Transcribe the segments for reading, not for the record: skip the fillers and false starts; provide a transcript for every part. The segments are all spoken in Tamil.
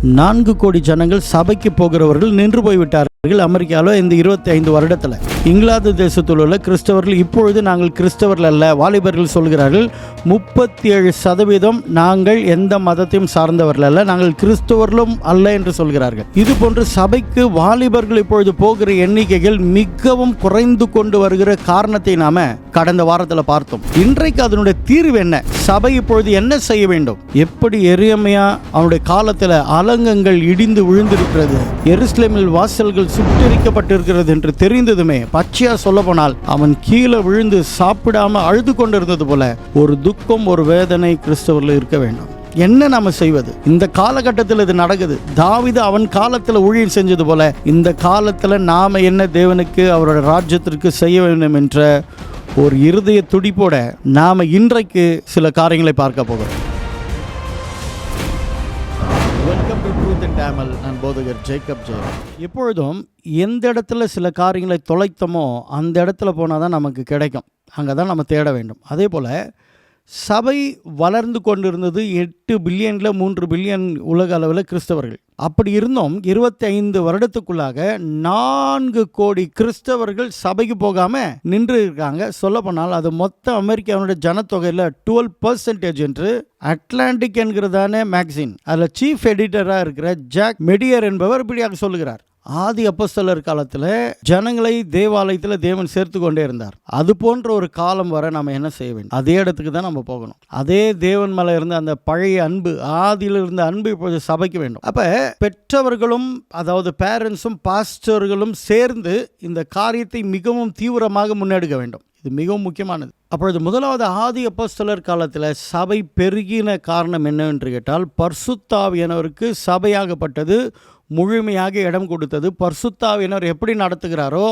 4 கோடி ஜனங்கள் சபைக்கு போகிறவர்கள் நின்று போய்விட்டார்கள். அமெரிக்காவில் இந்த 25 வருடத்தில். இங்கிலாந்து தேசத்தில் உள்ள கிறிஸ்தவர்கள் இப்பொழுது நாங்கள் கிறிஸ்தவர்கள் அல்ல. வாலிபர்கள் சொல்கிறார்கள் 37% நாங்கள் எந்த மதத்தையும் சார்ந்தவர்கள் அல்ல, நாங்கள் கிறிஸ்தவர்களும் அல்ல என்று சொல்கிறார்கள். இது போன்று சபைக்கு வாலிபர்கள் இப்பொழுது போகிற எண்ணிக்கைகள் மிகவும் குறைந்து கொண்டு வருகிற காரணத்தை நாம கடந்த வாரத்தில் பார்த்தோம். இன்றைக்கு அதனுடைய தீர்வு என்ன? சபை இப்பொழுது என்ன செய்ய வேண்டும்? எப்படி எரேமியா அவனுடைய காலத்தில் அலங்கங்கள் இடிந்து விழுந்திருக்கிறது, எருசலேமில் வாசல்கள் சுட்டெரிக்கப்பட்டிருக்கிறது என்று தெரிந்ததுமே பச்சையா சொல்ல போனால் அவன் கீழே விழுந்து சாப்பிடாம அழுது கொண்டிருந்தது போல ஒரு துக்கம், ஒரு வேதனை கிறிஸ்தவர்கள் இருக்க வேண்டும். என்ன நாம செய்வது? இந்த காலகட்டத்தில் இது நடக்குது. தாவீது அவன் காலத்தில் ஊழியம் செஞ்சது போல இந்த காலத்தில் நாம என்ன தேவனுக்கு அவரோட ராஜ்யத்திற்கு செய்ய வேண்டும் என்ற ஒரு இருதய துடிப்போட நாம இன்றைக்கு சில காரியங்களை பார்க்க போகிறோம். வெல்கம் டு ட்ரூத் இன் தமிழ். நான் போதகர் ஜேக்கப் ஜெயராம். எப்பொழுதும் எந்த இடத்துல சில காரியங்களை தொலைத்தோமோ அந்த இடத்துல போனால் தான் நமக்கு கிடைக்கும். அங்கே தான் நம்ம தேட வேண்டும். அதே போல் சபை வளர்ந்து கொண்டிருந்தது 8 பில்லியனில் 3 பில்லியன் உலக அளவில் கிறிஸ்தவர்கள். அப்படி இருந்தும் 25 வருடத்துக்குள்ளாக 4 கோடி கிறிஸ்தவர்கள் சபைக்கு போகாமல் நின்று இருக்காங்க. சொல்ல போனால் அது மொத்த அமெரிக்காவுடைய ஜனத்தொகையில் 12% என்று அட்லாண்டிக் என்கிறதான மேகசின் அதில் சீஃப் எடிட்டராக இருக்கிற ஜாக் மெடியர் என்பவர் இப்படியாக சொல்லுகிறார். ஆதி அப்போஸ்தலர் காலத்தில் ஜனங்களை தேவாலயத்தில் தேவன் சேர்த்து கொண்டே இருந்தார். அது போன்ற ஒரு காலம் வர நம்ம என்ன செய்ய வேண்டும்? அதே இடத்துக்கு தான் நம்ம போகணும். அதே தேவன் மேலே இருந்த அந்த பழைய அன்பு, ஆதியில் இருந்த அன்பு இப்போது சபைக்கு வேண்டும். அப்போ பெற்றவர்களும், அதாவது பேரண்ட்ஸும் பாஸ்டர்களும் சேர்ந்து இந்த காரியத்தை மிகவும் தீவிரமாக முன்னெடுக்க வேண்டும். இது மிகவும் முக்கியமானது. அப்பொழுது முதலாவது ஆதி அப்போஸ்தலர் காலத்தில் சபை பெருகின காரணம் என்னவென்று கேட்டால், பரிசுத்த ஆவியானவருக்கு சபையாகப்பட்டது முழுமையாக இடம் கொடுத்தது. பரிசுத்த ஆவியானவர் எப்படி நடத்துகிறாரோ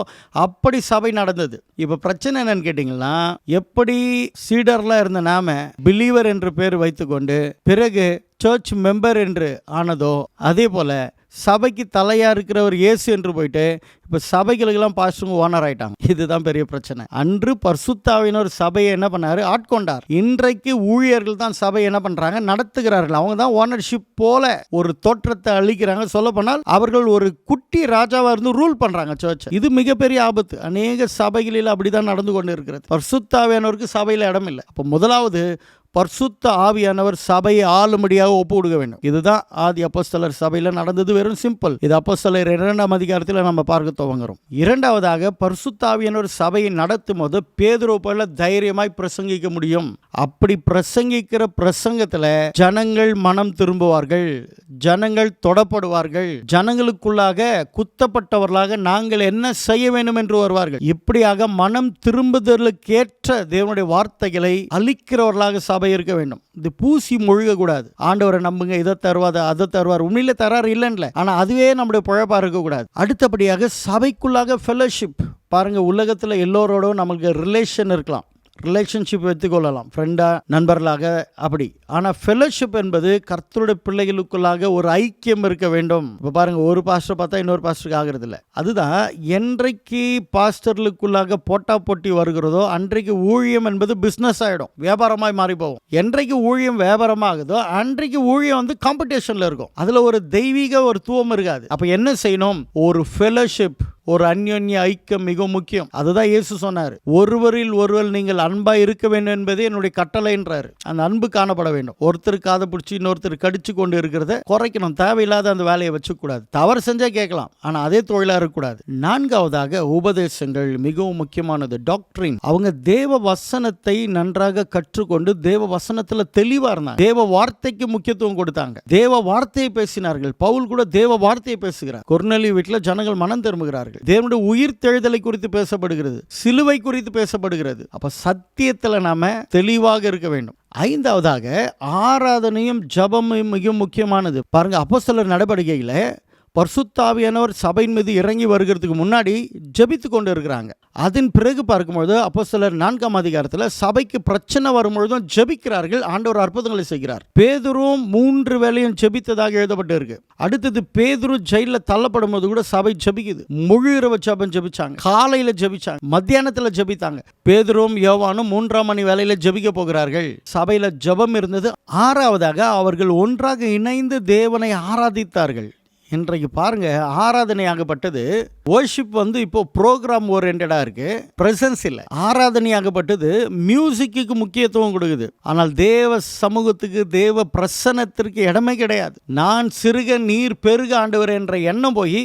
அப்படி சபை நடந்தது. இப்போ பிரச்சனை என்னன்னு கேட்டிங்கன்னா, எப்படி சீடர்லாம் இருந்த நாம பிலீவர் என்று பேர் வைத்துக்கொண்டு பிறகு சர்ச் மெம்பர் என்று ஆனதோ, அதே போல் சபைக்கு தலையாக இருக்கிறவர் இயேசு என்று போயிட்டு இப்போ சபைகளுக்கெல்லாம் பாஸ்டருங்க ஓனர் ஆயிட்டாங்க. இதுதான் பெரிய பிரச்சனை. அன்று பரிசுத்த ஆவியானவர் சபையை என்ன பண்ணாரு? ஆட்கொண்டார். இன்றைக்கு ஊழியர்கள் தான் சபையை என்ன பண்றாங்க? நடத்துகிறார்கள். அவங்க தான் ஓனர்ஷிப் போல ஒரு தோற்றத்தை அளிக்கிறாங்க. சொல்ல போனால் அவர்கள் ஒரு குட்டி ராஜாவா இருந்து ரூல் பண்றாங்க சர்ச். இது மிகப்பெரிய ஆபத்து. அநேக சபைகளில் அப்படிதான் நடந்து கொண்டு இருக்கிறது. பரிசுத்த ஆவியானவருக்கு சபையில் இடம் இல்லை. அப்போ முதலாவது பரிசுத்த ஆவியானவர் சபையை ஆளும்படியாக ஒப்பு கொடுக்க வேண்டும். இதுதான் ஆதி அப்போஸ்தலர் சபையில் நடந்தது. வெறும் சிம்பிள். இது அப்போஸ்தலர் 2ஆம் அதிகாரத்தில் நம்ம பார்க்க துவங்குறோம். இரண்டாவதாக பரிசுத்த ஆவியானவர் சபையை நடத்தும் போது பேதுரு போல தைரியமாய் பிரசங்கிக்க முடியும். அப்படி பிரசங்கிக்கிற பிரசங்கத்தில் ஜனங்கள் மனம் திரும்புவார்கள், ஜனங்கள் தொடப்படுவார்கள், ஜனங்களுக்குள்ளாக குத்தப்பட்டவர்களாக நாங்கள் என்ன செய்ய வேண்டும் என்று வருவார்கள். இப்படியாக மனம் திரும்புதலுக்கேற்ற தேவனுடைய வார்த்தைகளை அளிக்கிறவர்களாக சபை இருக்க வேண்டும். இது பூசி மொழிக கூடாது. ஆண்டவரை நம்புங்க, இதை தருவாத அதை தருவார், உண்மையில தராரு இல்லைன்னு. ஆனா அதுவே நம்முடைய பிழைப்பா இருக்க கூடாது. அடுத்தபடியாக சபைக்குள்ளாக ஃபெலோஷிப். பாருங்க, உலகத்துல எல்லோரோடும் நமக்கு ரிலேஷன் இருக்கலாம், ரிலேஷன்ஷிப் வைத்துக்கொள்ளலாம், ஃப்ரெண்டா நண்பர்களாக அப்படி. ஆனால் ஃபெலோஷிப் என்பது கர்த்தருடைய பிள்ளைகளுக்குள்ளாக ஒரு ஐக்கியம் இருக்க வேண்டும். இப்போ பாருங்க, ஒரு பாஸ்டர் பார்த்தா இன்னொரு பாஸ்டருக்கு ஆகிறது இல்லை. அதுதான் என்றைக்கு பாஸ்டர்களுக்குள்ளாக போட்டா போட்டி வருகிறதோ அன்றைக்கு ஊழியம் என்பது பிஸ்னஸ் ஆகிடும், வியாபாரமாய் மாறி போகும். என்றைக்கு ஊழியம் வியாபாரமாகுதோ அன்றைக்கு ஊழியம் வந்து காம்படிஷன்ல இருக்கும். அதில் ஒரு தெய்வீக ஒரு தூவம் இருக்காது. அப்போ என்ன செய்யணும்? ஒரு ஃபெலோஷிப், ஒரு அந்யோன்ய ஐக்கியம் மிக முக்கியம். அதுதான் இயேசு சொன்னார், ஒருவரில் ஒருவர் நீங்கள் அன்பா இருக்க வேண்டும் என்பதே என்னுடைய கட்டளை என்றார். அந்த அன்பு காணப்பட வேண்டும். ஒருத்தருக்கு காதை பிடிச்சி இன்னொருத்தர் கடிச்சு கொண்டு இருக்கிறத குறைக்கணும். தேவையில்லாத அந்த வேலையை வச்சுக்கூடாது. தவறு செஞ்சா கேட்கலாம், ஆனா அதே தொழிலா இருக்கக்கூடாது. நான்காவதாக உபதேசங்கள் மிகவும் முக்கியமானது. டாக்டரின். அவங்க தேவ வசனத்தை நன்றாக கற்றுக்கொண்டு தேவ வசனத்துல தெளிவா இருந்தாங்க. தேவ வார்த்தைக்கு முக்கியத்துவம் கொடுத்தாங்க. தேவ வார்த்தையை பேசினார்கள். பவுல் கூட தேவ வார்த்தையை பேசுகிறார். கொர்நேலியு வீட்டில் ஜனங்கள் மனம் திரும்புகிறார்கள். தேவனுடைய உயிர் தெழுதலை குறித்து பேசப்படுகிறது, சிலுவை குறித்து பேசப்படுகிறது. அப்ப சத்தியத்தில் நாம தெளிவாக இருக்க வேண்டும். ஐந்தாவதாக ஆராதனையும் ஜபமும் மிக முக்கியமானது. பாருங்க, அப்போஸ்தலர் நடவடிக்கையில பரிசுத்த ஆவியானவர் சபையின் மீது இறங்கி வருகிறதுக்கு முன்னாடி ஜெபித்து கொண்டு இருக்கிறாங்க. அதன் பிறகு பார்க்கும்பொழுது அப்போஸ்தலர் 4ஆம் அதிகாரத்தில் சபைக்கு பிரச்சனை வரும்பொழுதும் ஜெபிக்கிறார்கள், ஆண்டவர் அற்புதங்களை செய்கிறார். பேதுருவும் 3 வேளையும் ஜெபித்ததாக எழுதப்பட்டு இருக்கு. அடுத்தது பேதுரு ஜெயிலில் தள்ளப்படும் போது கூட சபை ஜெபிக்குது. முழு இரவு ஜெபம் ஜெபிச்சாங்க, காலையில் ஜெபிச்சாங்க, மத்தியானத்தில் ஜெபித்தாங்க. பேதுருவும் யோவானும் 3ஆம் மணி வேளையில ஜெபிக்க போகிறார்கள். சபையில் ஜெபம் இருந்தது. 6வதாக அவர்கள் ஒன்றாக இணைந்து தேவனை ஆராதித்தார்கள். இன்றைக்கு பாருங்க, ஆராதனையாகப்பட்டது வர்ஷிப் இப்போ ப்ரோக்ராம் ஓரியன்டாக இருக்கு, பிரசன்ஸ் இல்லை. ஆராதனையாகப்பட்டது மியூசிக்கு முக்கியத்துவம் கொடுக்குது. ஆனால் தேவ சமூகத்துக்கு, தேவ பிரசன்னத்திற்கு இடமே கிடையாது. நான் சிறுக நீர் பெருக ஆண்டவர் என்ற எண்ணம் போய்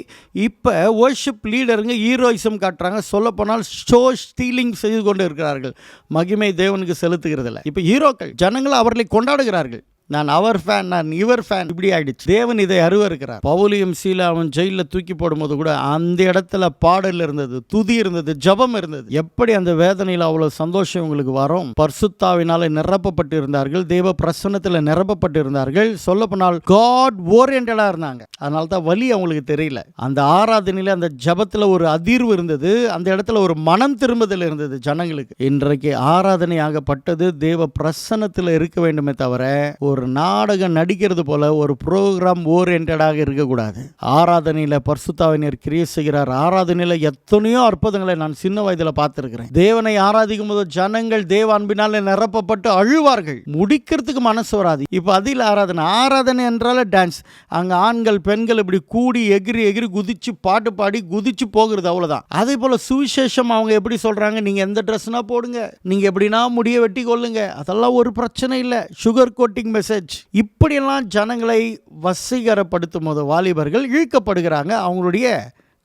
இப்போ வர்ஷிப் லீடருங்க ஹீரோயிசம் காட்டுறாங்க. சொல்லப்போனால் ஷோ ஸ்டீலிங் செய்து கொண்டு இருக்கிறார்கள். மகிமை தேவனுக்கு செலுத்துகிறதில்ல. இப்போ ஹீரோக்கள் ஜனங்கள் அவர்களை கொண்டாடுகிறார்கள். நான் அவர் ஃபேன், நான் இவர் ஃபேன், இப்படி ஆயிடுச்சு. தேவன் இதை அருவருக்கிறார். பவுலியும் சீலாவும் ஜெயிலில் தூக்கி போடும்போது கூட அந்த இடத்துல பாடல் இருந்தது, துதி இருந்தது, ஜபம் இருந்தது. எப்படி அந்த வேதனையில் அவ்வளோ சந்தோஷம் உங்களுக்கு வரும்? பரிசுத்தாவினால நிரப்பப்பட்டு இருந்தார்கள், தேவ பிரசன்னத்தில் நிரப்பப்பட்டு இருந்தார்கள். சொல்லப்போனால் காட் ஓரியன்டாக இருந்தாங்க. அதனால தான் வலி அவங்களுக்கு தெரியல. அந்த ஆராதனையில், அந்த ஜபத்தில் ஒரு அதிர்வு இருந்தது, அந்த இடத்துல ஒரு மனம் திரும்புதல் இருந்தது ஜனங்களுக்கு. இன்றைக்கு ஆராதனையாகப்பட்டது தேவ பிரசன்னத்தில் இருக்க வேண்டுமே தவிர ஒரு நாடகம் நடிக்கிறது போல ஒரு ப்ரோக்ராம் ஓரியன்டாக இருக்கக்கூடாது. ஆராதனையில் பரிசுத்தாவினர் கிரியை செய்கிறார். ஆராதனையில் எத்தனையோ அற்புதங்களை நான் சின்ன வயதில் பார்த்துருக்கிறேன். தேவனை ஆராதிக்கும் போது ஜனங்கள் தேவ அன்பினால் நிரப்பப்பட்டு அழுவார்கள். முடிக்கிறதுக்கு மனசு வராது. இப்போ அதில் ஆராதனை என்றால டான்ஸ். அங்கே ஆண்கள் பெண்கள் இப்படி கூடி எகிரி எகிரி குதிச்சு பாட்டு பாடி குதிச்சு போகிறது, அவ்வளோதான். அதே போல் சுவிசேஷம் அவங்க எப்படி சொல்கிறாங்க, நீங்கள் எந்த ட்ரெஸ்னா போடுங்க, நீங்கள் எப்படின்னா முடிய வெட்டி கொள்ளுங்க, அதெல்லாம் ஒரு பிரச்சனை இல்லை, சுகர் கோட்டிங் மெசேஜ். இப்படியெல்லாம் ஜனங்களை வசீகரப்படுத்தும் போது வாலிபர்கள் இழுக்கப்படுகிறாங்க அவங்களுடைய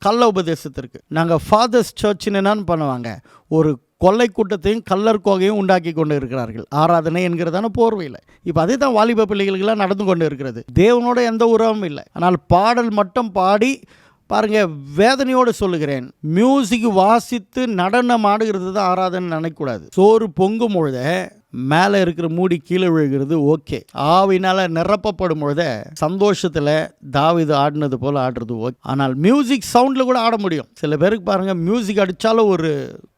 கள்ள உபதேசத்திற்கு. நாங்கள் ஃபாதர்ஸ் சர்ச்சின்னு என்னன்னு பண்ணுவாங்க, ஒரு கொள்ளை கூட்டத்தையும் கல்லர் கோகையும் உண்டாக்கி கொண்டு இருக்கிறார்கள். ஆராதனை என்கிறதான போர்வையில் இப்போ அதே தான் வாலிப பிள்ளைகளுக்கெல்லாம் நடந்து கொண்டு இருக்கிறது. தேவனோட எந்த உறவும் இல்லை. ஆனால் பாடல் மட்டும் பாடி பாருங்க, வேதனையோடு சொல்லுகிறேன், மியூசிக் வாசித்து நடனம் ஆடுகிறது தான் ஆராதனை நினைக்கக்கூடாது. சோறு பொங்கும் பொழுத மேலே இருக்கிற மூடி கீழே விழுகிறது, ஓகே. ஆவினால் நிரப்பப்படும் பொழுத சந்தோஷத்தில் தாவீது ஆடினது போல் ஆடுறது ஓகே. ஆனால் மியூசிக் சவுண்டில் கூட ஆட முடியும். சில பேருக்கு பாருங்கள், மியூசிக் அடித்தாலும் ஒரு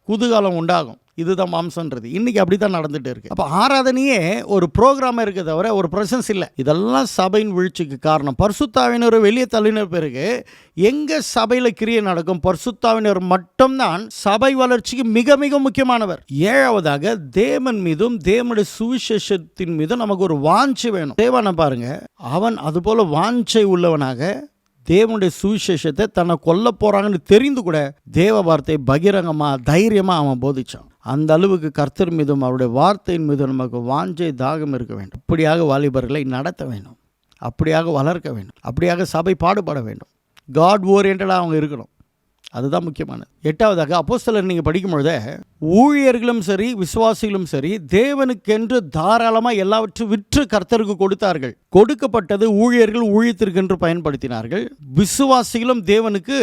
குதூகலம் உண்டாகும். இதுதான் மாம்சன்றது. இன்னைக்கு அப்படி தான் நடந்துட்டு இருக்கு. அப்போ ஆராதனையே ஒரு ப்ரோக்ராம் இருக்க தவிர ஒரு பிரசன்ஸ் இல்லை. இதெல்லாம் சபையின் வீழ்ச்சிக்கு காரணம். பரிசுத்தாவினர் வெளியே தள்ளின பிறகு எங்க சபையில் கிரியை நடக்கும்? பரிசுத்தாவினர் மட்டும்தான் சபை வளர்ச்சிக்கு மிக மிக முக்கியமானவர். 7வதாக தேவன் மீதும் தேவனுடைய சுவிசேஷத்தின் மீதும் நமக்கு ஒரு வாஞ்சை வேணும். தேவனை பாருங்க, அவன் அதுபோல வாஞ்சை உள்ளவனாக தேவனுடைய சுவிசேஷத்தை தன்னை கொல்ல போறாங்கன்னு தெரிந்து கூட தேவ வார்த்தை பகிரங்கமாக தைரியமாக அவன் போதிச்சான். அந்த அளவுக்கு கர்த்தர் மீதும் அவருடைய வார்த்தையின் மீதும் நமக்கு வாஞ்சை தாகம் இருக்க வேண்டும். அப்படியாக வாலிபர்களை நடத்த வேண்டும், அப்படியாக வளர்க்க வேண்டும், அப்படியாக சபை பாடுபட வேண்டும். காட் ஓரியன்டாக அவங்க இருக்கணும். அதுதான் முக்கியமானது. 8வதாக அப்போஸ்தலர் நீங்கள் படிக்கும்பொழுது ஊழியர்களும் சரி விசுவாசிகளும் சரி தேவனுக்கென்று தாராளமாக எல்லாவற்றையும் விற்று கர்த்தருக்கு கொடுத்தார்கள். கொடுக்கப்பட்டது ஊழியர்கள் ஊழியத்திற்கென்று பயன்படுத்தினார்கள். விசுவாசிகளும் தேவனுக்கு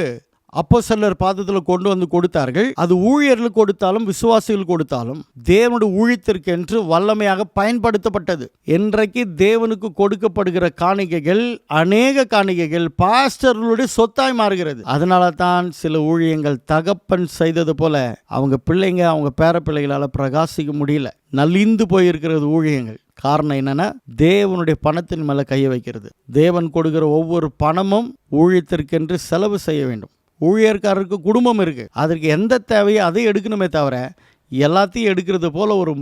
அப்போஸ்தலர் பாதத்தில் கொண்டு வந்து கொடுத்தார்கள். அது ஊழியர்கள் கொடுத்தாலும் விசுவாசிகள் கொடுத்தாலும் தேவனுடைய ஊழியத்திற்கென்று வல்லமையாக பயன்படுத்தப்பட்டது. இன்றைக்கு தேவனுக்கு கொடுக்கப்படுகிற காணிக்கைகள், அநேக காணிக்கைகள் பாஸ்டர்களுடைய சொத்தாய் மாறுகிறது. அதனால தான் சில ஊழியங்கள் தகப்பன் செய்தது போல அவங்க பிள்ளைங்க, அவங்க பேர பிள்ளைகளால் பிரகாசிக்க முடியல, நலிந்து போயிருக்கிறது ஊழியங்கள். காரணம் என்னன்னா, தேவனுடைய பணத்தின் மேலே கையை வைக்கிறது. தேவன் கொடுக்கிற ஒவ்வொரு பணமும் ஊழியத்திற்கென்று செலவு செய்ய வேண்டும். ஊழியர்காரருக்கு குடும்பம் இருக்குது, அதற்கு எந்த தேவையோ அதை எடுக்கணுமே தவிர எல்லாத்தையும் எடுக்கிறது போல ஒரு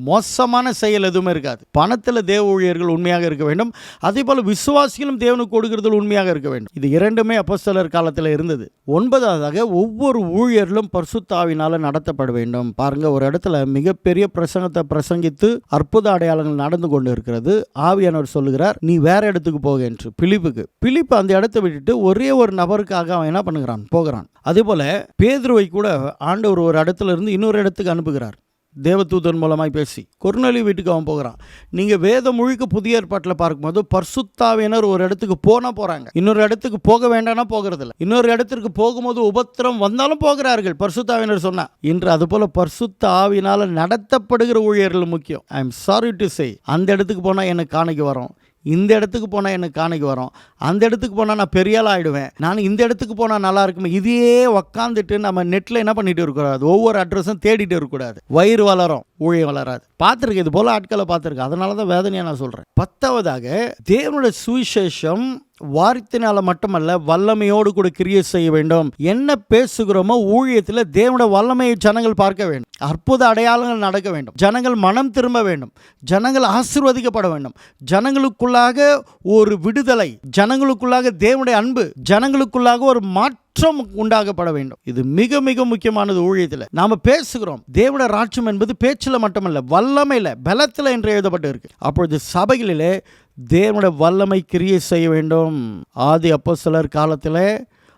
மோசமான செயல் எதுவுமே இருக்காது. பணத்தில் தேவ ஊழியர்கள் உண்மையாக இருக்க வேண்டும். அதே போல் விசுவாசிகளும் தேவனுக்கு கொடுக்கிறதில் உண்மையாக இருக்க வேண்டும். இது இரண்டுமே அப்போஸ்தலர் காலத்தில் இருந்தது. 9வதாக ஒவ்வொரு ஊழியர்களும் பரிசுத்த ஆவியினால் நடத்தப்பட வேண்டும். பாருங்கள், ஒரு இடத்துல மிகப்பெரிய பிரசங்கத்தை பிரசங்கித்து அற்புத அடையாளங்கள் நடந்து கொண்டு இருக்கிறது. ஆவியானவர் சொல்லுகிறார், நீ வேற இடத்துக்கு போக என்று. பிலிப்பு அந்த இடத்தை விட்டுட்டு ஒரே ஒரு நபருக்காக அவன் என்ன பண்ணுகிறான், போகிறான். அதே போல பேதுருவை கூட ஆண்டவர் ஒரு இடத்துல இருந்து இன்னொரு இடத்துக்கு அனுப்புகிறார். தேவதூதன் மூலமாய் பேசி கொர்நேலியு வீட்டுக்கு அவன் போகிறான். நீங்கள் வேதம் முழுக்க புதிய ஏற்பாட்டில் பார்க்கும்போது பரிசுத்தாவினர் ஒரு இடத்துக்கு போகிறாங்க, இன்னொரு இடத்துக்கு போக வேண்டாம்னா போகிறதில்ல. இன்னொரு இடத்திற்கு போகும்போது உபத்திரம் வந்தாலும் போகிறார்கள், பரிசுத்தாவினர் சொன்னா. இன்று அதுபோல பரிசுத்த ஆவியினால் நடத்தப்படுகிற ஊழியர்கள் முக்கியம். I am sorry to say, அந்த இடத்துக்கு போனால் எனக்கு காணிக்க வரும், இந்த இடத்துக்கு போனால் எனக்கு காணிக்கை வரும், அந்த இடத்துக்கு போனால் நான் பெரிய ஆள் ஆகிடுவேன், நான் இந்த இடத்துக்கு போனால் நல்லா இருக்குமே, இதையே உக்காந்துட்டு நம்ம நெட்டில் என்ன பண்ணிட்டு இருக்கக்கூடாது, ஒவ்வொரு அட்ரஸும் தேடிட்டு இருக்கக்கூடாது. வயிறு வளரும், ஊழியம் வளராது. பார்த்துருக்கேன், இது போல் ஆட்களை பார்த்துருக்கேன். அதனால தான் வேதனையாக நான் சொல்கிறேன். 10வதாக தேவனுடைய சுவிசேஷம் வார்த்தையினால மட்டுமல்ல, வல்லமையோடு கூட கிரியை செய்ய வேண்டும். என்ன பேசுகிறோமோ ஊழியத்தில் தேவனுடைய வல்லமையை ஜனங்கள் பார்க்க வேண்டும். அற்புத அடையாளங்கள் நடக்க வேண்டும். ஜனங்கள் மனம் திரும்ப வேண்டும். ஜனங்கள் ஆசீர்வதிக்கப்பட வேண்டும். ஜனங்களுக்குள்ளாக ஒரு விடுதலை, ஜனங்களுக்குள்ளாக தேவனுடைய அன்பு, ஜனங்களுக்குள்ளாக ஒரு மாற்றம் உண்டாகப்பட வேண்டும். இது மிக மிக முக்கியமானது. ஊழியத்தில் நாம பேசுகிறோம். தேவனுடைய ராஜ்யம் என்பது பேச்சில் மட்டுமல்ல, வல்லமையில், பலத்தில் என்று எழுதப்பட்டு இருக்கு. அப்பொழுது சபைகளிலே தேவனுடைய வல்லமை கிரியை செய்ய வேண்டும். ஆதி அப்போஸ்தலர் காலத்தில்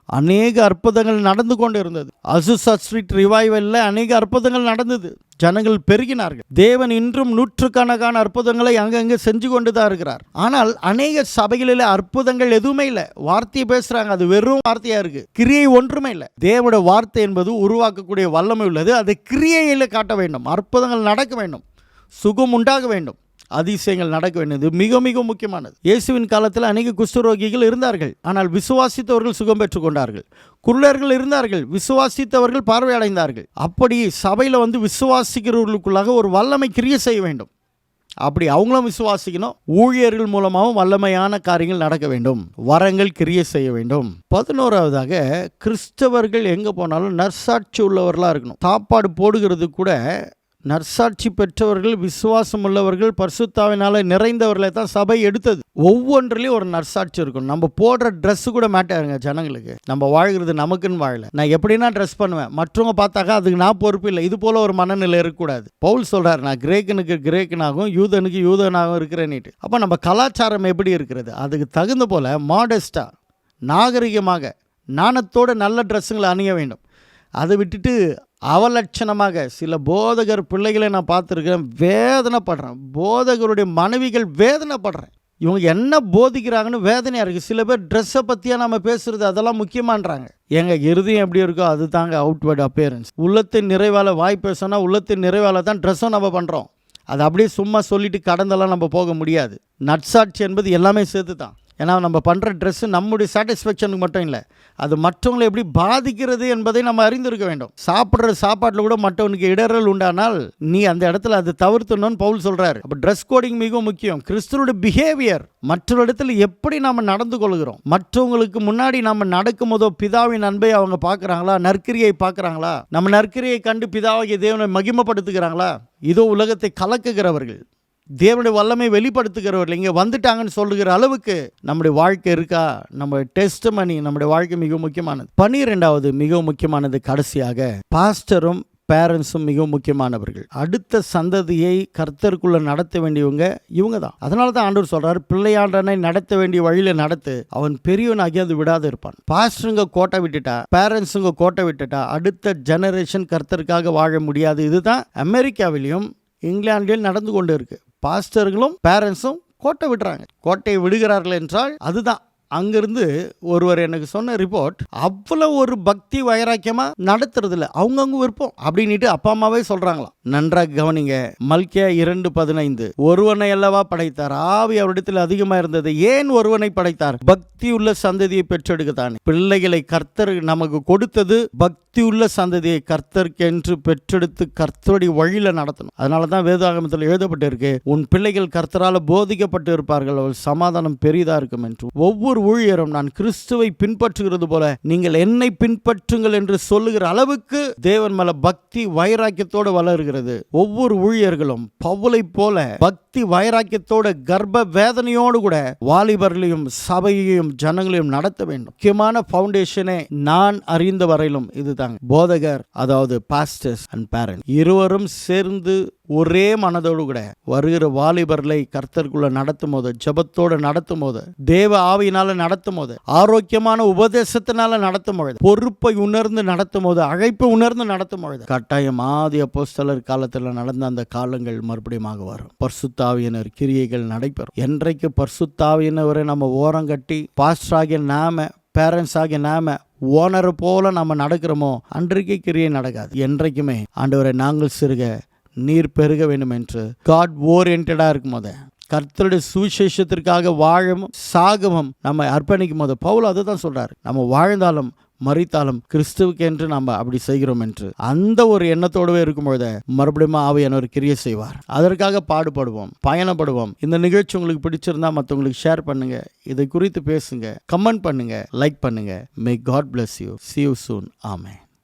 அநேக அற்புதங்கள் நடந்து கொண்டு இருந்தது. அசுசா ஸ்ட்ரீட் ரிவைவலில் அநேக அற்புதங்கள் நடந்தது. ஜனங்கள் பெருகினார்கள். தேவன் இன்றும் நூற்றுக்கணக்கான அற்புதங்களை அங்கங்கே செஞ்சு கொண்டு தான் இருக்கிறார். ஆனால் அநேக சபைகளில் அற்புதங்கள் எதுவுமே இல்லை. வார்த்தையை பேசுகிறாங்க, அது வெறும் வார்த்தையாக இருக்குது. கிரியை ஒன்றுமே இல்லை. தேவனுடைய வார்த்தை என்பது உருவாக்கக்கூடிய வல்லமை உள்ளது. அது கிரியையில் காட்ட வேண்டும். அற்புதங்கள் நடக்க வேண்டும். சுகம் உண்டாக வேண்டும். அதிசயங்கள் நடக்க வேண்டியது மிக மிக முக்கியமானது. இயேசுவின் காலத்தில் அநேக குஷ்டரோகிகள் இருந்தார்கள். ஆனால் விசுவாசித்தவர்கள் சுகம் பெற்றுக் கொண்டார்கள். குருடர்கள் இருந்தார்கள். விசுவாசித்தவர்கள் பார்வை அடைந்தார்கள். அப்படி சபையில் விசுவாசிக்கிறவர்களுக்குள்ளாக ஒரு வல்லமை கிரியை செய்ய வேண்டும். அப்படி அவங்களும் விசுவாசிக்கணும். ஊழியர்கள் மூலமாகவும் வல்லமையான காரியங்கள் நடக்க வேண்டும். வரங்கள் கிரியை செய்ய வேண்டும். 11வதாக கிறிஸ்தவர்கள் எங்கே போனாலும் நற்சாட்சி உள்ளவர்களாக இருக்கணும். சாப்பாடு போடுகிறது கூட நற்சாட்சி பெற்றவர்கள், விசுவாசம் உள்ளவர்கள், பரிசுத்தாவினால் நிறைந்தவர்களை தான் சபை எடுத்தது. ஒவ்வொன்றிலையும் ஒரு நற்சாட்சி இருக்கும். நம்ம போடுற ட்ரெஸ்ஸு கூட மேட்டாருங்க ஜனங்களுக்கு. நம்ம வாழ்கிறது நமக்குன்னு வாழல. நான் எப்படின்னா ட்ரெஸ் பண்ணுவேன், மற்றவங்க பார்த்தாக்கா அதுக்கு நான் பொறுப்பு இல்லை. இது போல் ஒரு மனநிலை இருக்கக்கூடாது. பவுல் சொல்கிறார், நான் கிரேக்கனுக்கு கிரேக்கனாகவும் யூதனுக்கு யூதனாகவும் இருக்கிறேன்னுட்டு. அப்போ நம்ம கலாச்சாரம் எப்படி இருக்கிறது, அதுக்கு தகுந்த போல் மாடஸ்டாக, நாகரிகமாக, நாணத்தோடு நல்ல ட்ரெஸ்ஸுங்களை அணிய வேண்டும். அதை விட்டுட்டு அவலட்சணமாக சில போதகர் பிள்ளைகளை நான் பார்த்துருக்கேன். வேதனைப்படுறேன். போதகருடைய மனைவிகள் வேதனைப்படுறேன். இவங்க என்ன போதிக்கிறாங்கன்னு வேதனையாக இருக்குது. சில பேர் ட்ரெஸ்ஸை பற்றியாக நம்ம பேசுகிறது அதெல்லாம் முக்கியமானறாங்க. எங்கள் இருதயம் எப்படி இருக்கோ அது தாங்க அவுட்வர்ட் அப்பியரன்ஸ். உள்ளத்தின் நிறைவால் வாய் பேசோன்னா உள்ளத்தின் நிறைவால் தான் ட்ரெஸ்ஸும் நம்ம பண்ணுறோம். அது அப்படியே சும்மா சொல்லிட்டு கடந்தெல்லாம் நம்ம போக முடியாது. நற்சாட்சி என்பது எல்லாமே சேர்த்து தான். ஏன்னா நம்ம பண்ணுற ட்ரெஸ்ஸு நம்முடைய சாட்டிஸ்ஃபேக்ஷனுக்கு மட்டும் இல்லை, அது மற்றவங்களை எப்படி பாதிக்கிறது என்பதை நம்ம அறிந்திருக்க வேண்டும். சாப்பிட்ற சாப்பாட்டில் கூட மற்றவனுக்கு இடரல் உண்டானால் நீ அந்த இடத்துல அதை தவிர்த்தணும்னு பவுல் சொல்கிறார். அப்போ ட்ரெஸ் கோடிங் மிகவும் முக்கியம். கிறிஸ்துவோட பிஹேவியர், மற்றொரு இடத்துல எப்படி நாம் நடந்து கொள்கிறோம், மற்றவங்களுக்கு முன்னாடி நம்ம நடக்கும் போதோ பிதாவின் அன்பை அவங்க பார்க்குறாங்களா, நற்கிரியை பார்க்குறாங்களா, நம்ம நற்கிரியை கண்டு பிதாவாகிய தேவனை மகிமைப்படுத்துகிறாங்களா. இதோ உலகத்தை கலக்குகிறவர்கள், தேவனுடைய வல்லமை வெளிப்படுத்துகிறவர்கள் இங்கே வந்துட்டாங்கன்னு சொல்லுகிற அளவுக்கு நம்முடைய வாழ்க்கை இருக்கா. நம்ம டெஸ்ட் மணி, நம்முடைய வாழ்க்கை மிக முக்கியமானது. 12வது மிக முக்கியமானது, கடைசியாக பாஸ்டரும் பேரண்ட்ஸும் மிகவும் முக்கியமானவர்கள். அடுத்த சந்ததியை கர்த்தருக்குள்ள நடத்த வேண்டியவங்க இவங்க தான். அதனால தான் ஆண்டவர் சொல்றாரு, பிள்ளையாண்டனை நடத்த வேண்டிய வழியில நடத்து, அவன் பெரியவனாகி அது விடாது இருப்பான். பாஸ்டருங்க கோட்டை விட்டுட்டா, பேரண்ட்ஸுங்க கோட்டை விட்டுட்டா அடுத்த ஜெனரேஷன் கர்த்தருக்காக வாழ முடியாது. இதுதான் அமெரிக்காவிலையும் இங்கிலாந்திலும் நடந்து கொண்டு இருக்கு. பாஸ்டர்களும் பேரண்ட்ஸும் கோட்டை விடுறாங்க. கோட்டையை விடுகிறார்கள் என்றால் அதுதான். அங்கிருந்து ஒருவர் எனக்கு சொன்ன ரிப்போர்ட், அவ்வளோ ஒரு பக்தி வைராக்கியமாக நடத்துறது இல்லை, அவங்கவுங்க விருப்பம் அப்படின்ட்டு அப்பா அம்மாவே சொல்கிறாங்களாம். நன்றாக கவனிங்க. மல்கியா 2:15, ஒருவனை அல்லவா படைத்தார், ஆவி அவரிடத்தில் அதிகமாக இருந்தது, ஏன் ஒருவனை படைத்தார், பக்தி உள்ள சந்ததியை பெற்றெடுக்கத்தானே. பிள்ளைகளை கர்த்தர் நமக்கு கொடுத்தது பக்தி உள்ள சந்ததியை கர்த்தருக்கென்று பெற்றெடுத்து கர்த்தருடைய வழியில் நடத்தணும். அதனால தான் வேதாகமத்தில் எழுதப்பட்டிருக்கு, உன் பிள்ளைகள் கர்த்தரால் போதிக்கப்பட்டு இருப்பார்கள், அவள் சமாதானம் பெரிதாக இருக்கும் என்று. ஒவ்வொரு ஊழியரும் நான் கிறிஸ்துவை பின்பற்றுகிறது போல நீங்கள் என்னை பின்பற்றுங்கள் என்று சொல்லுகிற அளவுக்கு தேவன் மேல பக்தி வைராக்கியத்தோடு வளர்கிறது. ஒவ்வொரு ஊழியர்களும் பவுலை போல பக்தி வைராக்கியத்தோட கர்ப்ப வேதனையோடு கூட வாலிபர்களையும் சபையையும் ஜனங்களையும் நடத்த வேண்டும். முக்கியமான பவுண்டேஷனே நான் அறிந்த வரையிலும் இதுதாங்க. போதகர், அதாவது பாஸ்டர்ஸ் அண்ட் பேரண்ட்ஸ் இருவரும் சேர்ந்து ஒரே மனதோடு கூட வருகிற வாலிபர்களை கர்த்தருக்குள்ள நடத்தும் போது, ஜெபத்தோடு நடத்தும் போது, தேவ ஆவியினால நடத்தும் போது, ஆரோக்கியமான உபதேசத்தினால நடத்தும் பொழுது, பொறுப்பை உணர்ந்து நடத்தும் போது, அழைப்பை உணர்ந்து நடத்தும் பொழுது, கட்டாயம் ஆதி அப்போஸ்தலர் காலத்தில் நடந்த அந்த காலங்கள் மறுபடியும் வரும். பரிசுத்தாவியினர் கிரியைகள் நடைபெறும். என்றைக்கு பரிசுத்தாவியினரை நம்ம ஓரங்கட்டி பாஸ்டர் ஆகிய நாம, பேரண்ட்ஸ் ஆகிய நாம ஓனரை போல நம்ம நடக்கிறோமோ அன்றைக்கு கிரியை நடக்காது. என்றைக்குமே ஆண்டவரை நாங்கள் சிறுக நீர் பெருக வேண்டும் என்று காட் ஓரியன்டா இருக்கும் போது, கர்த்தருடைய சுவிசேஷத்திற்காக வாழவும் சாகவும் நம்ம அர்ப்பணிக்கும் போது பவுல் அதை தான் சொல்றாரு, நம்ம வாழ்ந்தாலும் மரித்தாலும் கிறிஸ்துவுக்கு என்று நம்ம அப்படி செய்கிறோம் என்று. அந்த ஒரு எண்ணத்தோடவே இருக்கும்பொழுது மறுபடியும் ஆவியானவர் கிரியை செய்வார். அதற்காக பாடுபடுவோம், பயணப்படுவோம். இந்த நிகழ்ச்சி உங்களுக்கு பிடிச்சிருந்தா மற்றவங்களுக்கு ஷேர் பண்ணுங்க, இதை குறித்து பேசுங்க, கமெண்ட் பண்ணுங்க, லைக் பண்ணுங்க. May God bless you. See you soon. Amen.